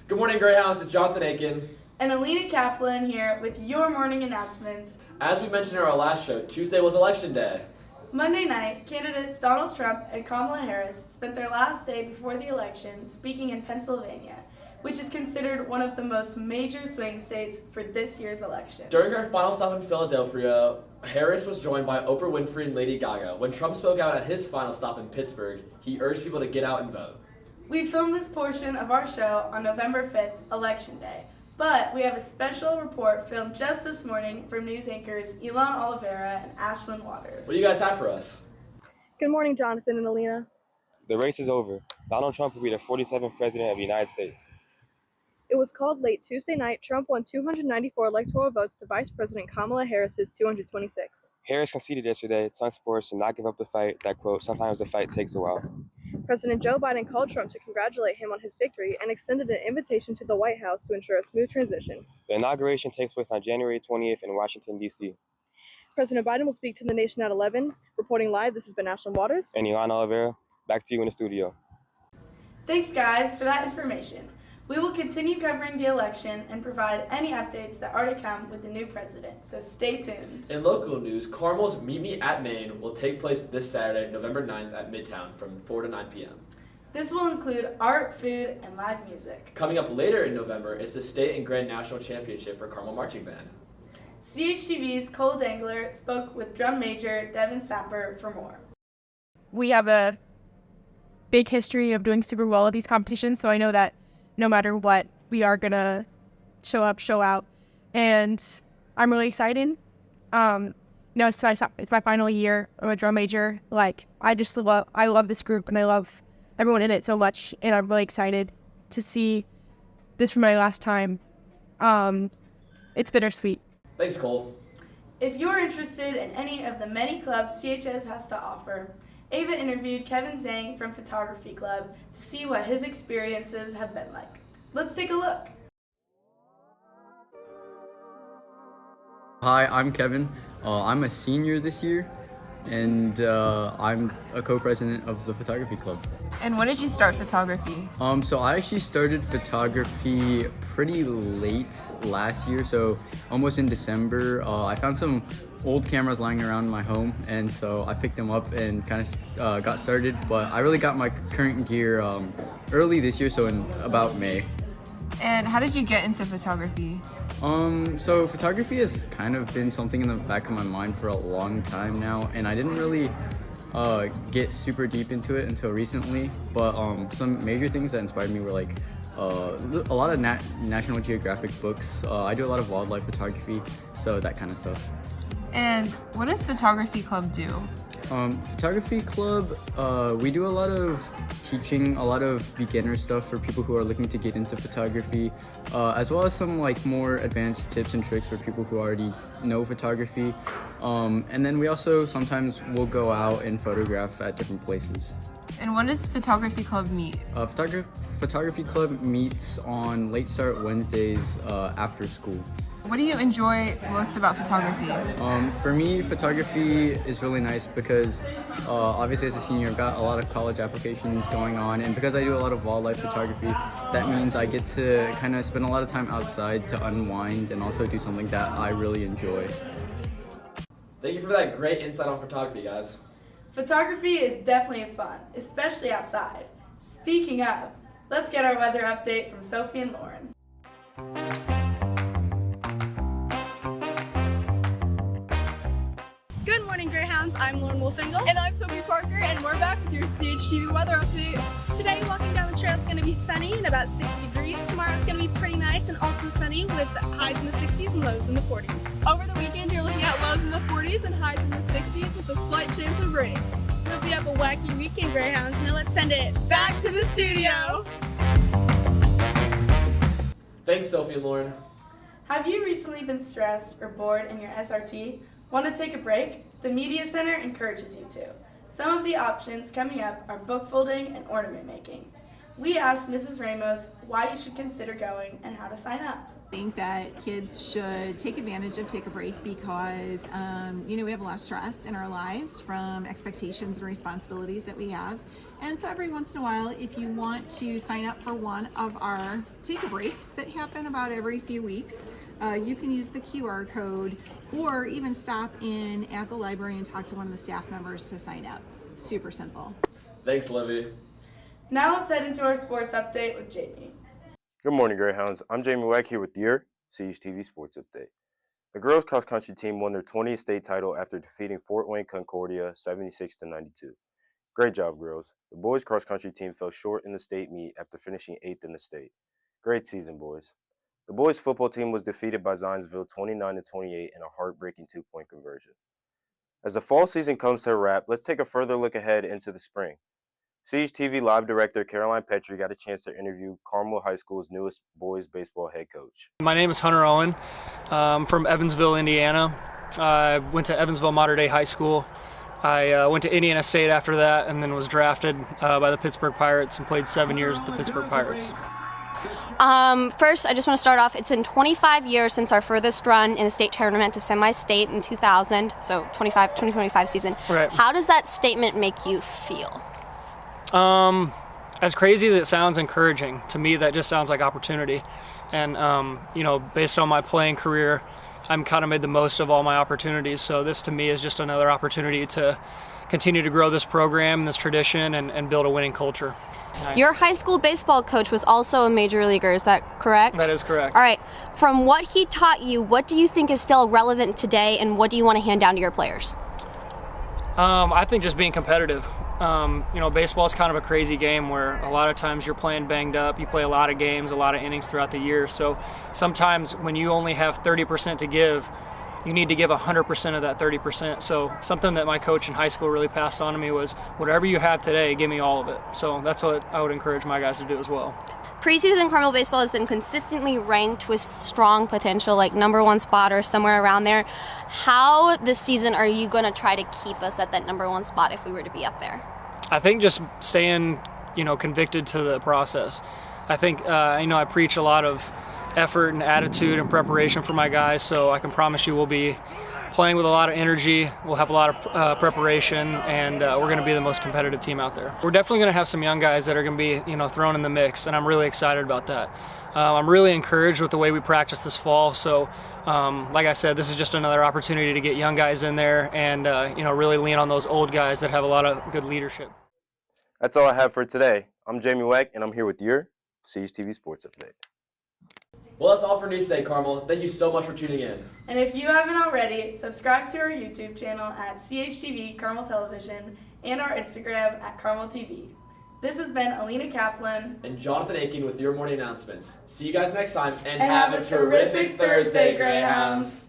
Good morning, Greyhounds. It's Jonathan Aiken. And Alina Kaplan here with your morning announcements. As we mentioned in our last show, Tuesday was Election Day. Monday night, candidates Donald Trump and Kamala Harris spent their last day before the election speaking in Pennsylvania, which is considered one of the most major swing states for this year's election. During her final stop in Philadelphia, Harris was joined by Oprah Winfrey and Lady Gaga. When Trump spoke out at his final stop in Pittsburgh, he urged people to get out and vote. We filmed this portion of our show on November 5th, Election Day. But we have a special report filmed just this morning from news anchors Elon Oliveira and Ashlyn Waters. What do you guys have for us? Good morning, Jonathan and Alina. The race is over. Donald Trump will be the 47th president of the United States. It was called late Tuesday night. Trump won 294 electoral votes to Vice President Kamala Harris's 226. Harris conceded yesterday, telling supporters to not give up the fight, that, quote, sometimes the fight takes a while. President Joe Biden called Trump to congratulate him on his victory and extended an invitation to the White House to ensure a smooth transition. The inauguration takes place on January 28th in Washington, D.C. President Biden will speak to the nation at 11. Reporting live, this has been Ashlyn Waters. And Elon Oliveira, back to you in the studio. Thanks, guys, for that information. We will continue covering the election and provide any updates that are to come with the new president, so stay tuned. In local news, Carmel's Meet Me at Maine will take place this Saturday, November 9th at Midtown from 4 to 9 p.m. This will include art, food, and live music. Coming up later in November is the State and Grand National Championship for Carmel Marching Band. CHTV's Cole Dangler spoke with drum major Devin Sapper for more. We have a big history of doing super well at these competitions, so I know that no matter what, we are gonna show up, show out, and I'm really excited. It's my final year. I'm a drum major. I love this group, and I love everyone in it so much, and I'm really excited to see this for my last time. It's bittersweet. Thanks, Cole. If you're interested in any of the many clubs CHS has to offer, Ava interviewed Kevin Zhang from Photography Club to see what his experiences have been like. Let's take a look. Hi, I'm Kevin. I'm a senior this year, and I'm a co-president of the Photography Club. And when did you start photography? So I actually started photography pretty late last year, so almost in December. I found some old cameras lying around my home, and so I picked them up and kind of got started. But I really got my current gear early this year, so in about May. And how did you get into photography? So photography has kind of been something in the back of my mind for a long time now, and I didn't really get super deep into it until recently. But some major things that inspired me were like a lot of National Geographic books. I do a lot of wildlife photography, so that kind of stuff. And what does Photography Club do? Photography Club, we do a lot of teaching, a lot of beginner stuff for people who are looking to get into photography, as well as some like more advanced tips and tricks for people who already know photography. And then we also sometimes will go out and photograph at different places. And when does Photography Club meet? Photography Club meets on late start Wednesdays after school. What do you enjoy most about photography? For me, photography is really nice because obviously as a senior, I've got a lot of college applications going on, and because I do a lot of wildlife photography, that means I get to kind of spend a lot of time outside to unwind and also do something that I really enjoy. Thank you for that great insight on photography, guys. Photography is definitely fun, especially outside. Speaking of, let's get our weather update from Sophie and Lauren. Good morning, Greyhounds. I'm Lauren Wolfingal. And I'm Sophie Parker, and we're back with your CHTV weather update. Today, walking down the trail, it's going to be sunny and about 60 degrees. Tomorrow, it's going to be pretty nice and also sunny with highs in the 60s and lows in the 40s. Over the weekend, you're looking at lows in the 40s and highs in the 60s with a slight chance of rain. Hope you have a wacky weekend, Greyhounds. Now let's send it back to the studio. Thanks, Sophie and Lauren. Have you recently been stressed or bored in your SRT? Want to take a break? The Media Center encourages you to. Some of the options coming up are book folding and ornament making. We asked Mrs. Ramos why you should consider going and how to sign up. I think that kids should take advantage of Take a Break because, we have a lot of stress in our lives from expectations and responsibilities that we have. And so every once in a while, if you want to sign up for one of our Take a Breaks that happen about every few weeks, you can use the QR code or even stop in at the library and talk to one of the staff members to sign up. Super simple. Thanks, Livy. Now let's head into our sports update with Jamie. Good morning, Greyhounds. I'm Jamie Weck here with your CHTV Sports Update. The girls cross country team won their 20th state title after defeating Fort Wayne Concordia 76-92. Great job, girls. The boys cross country team fell short in the state meet after finishing 8th in the state. Great season, boys. The boys football team was defeated by Zionsville 29-28 in a heartbreaking 2-point conversion. As the fall season comes to a wrap, let's take a further look ahead into the spring. CHTV Live Director Caroline Petrie got a chance to interview Carmel High School's newest boys baseball head coach. My name is Hunter Owen. I'm from Evansville, Indiana. I went to Evansville Mater Dei High School. I went to Indiana State after that and then was drafted by the Pittsburgh Pirates and played 7 years with the Pittsburgh Pirates. First, I just want to start off. It's been 25 years since our furthest run in a state tournament to semi-state in 2000, so 2025 season. Right. How does that statement make you feel? As crazy as it sounds, encouraging. To me, that just sounds like opportunity. And, based on my playing career, I'm kind of made the most of all my opportunities. So this to me is just another opportunity to continue to grow this program, this tradition, and build a winning culture. Nice. Your high school baseball coach was also a major leaguer, is that correct? That is correct. All right. From what he taught you, what do you think is still relevant today, and what do you want to hand down to your players? I think just being competitive. Baseball is kind of a crazy game where a lot of times you're playing banged up. You play a lot of games, a lot of innings throughout the year. So sometimes when you only have 30% to give, you need to give 100% of that 30%. So something that my coach in high school really passed on to me was, whatever you have today, give me all of it. So that's what I would encourage my guys to do as well. Preseason Carmel baseball has been consistently ranked with strong potential, like #1 spot or somewhere around there. How this season are you going to try to keep us at that #1 spot if we were to be up there? I think just staying, convicted to the process. I think, I preach a lot of effort and attitude and preparation for my guys, so I can promise you we'll be playing with a lot of energy, we'll have a lot of preparation, and we're going to be the most competitive team out there. We're definitely going to have some young guys that are going to be, thrown in the mix, and I'm really excited about that. I'm really encouraged with the way we practice this fall, so like I said, this is just another opportunity to get young guys in there and, really lean on those old guys that have a lot of good leadership. That's all I have for today. I'm Jamie Weck, and I'm here with your CHTV Sports Update. Well, that's all for news today, Carmel. Thank you so much for tuning in. And if you haven't already, subscribe to our YouTube channel at CHTV Carmel Television and our Instagram at Carmel TV. This has been Alina Kaplan and Jonathan Aiken with your morning announcements. See you guys next time, and have a terrific Thursday, Greyhounds.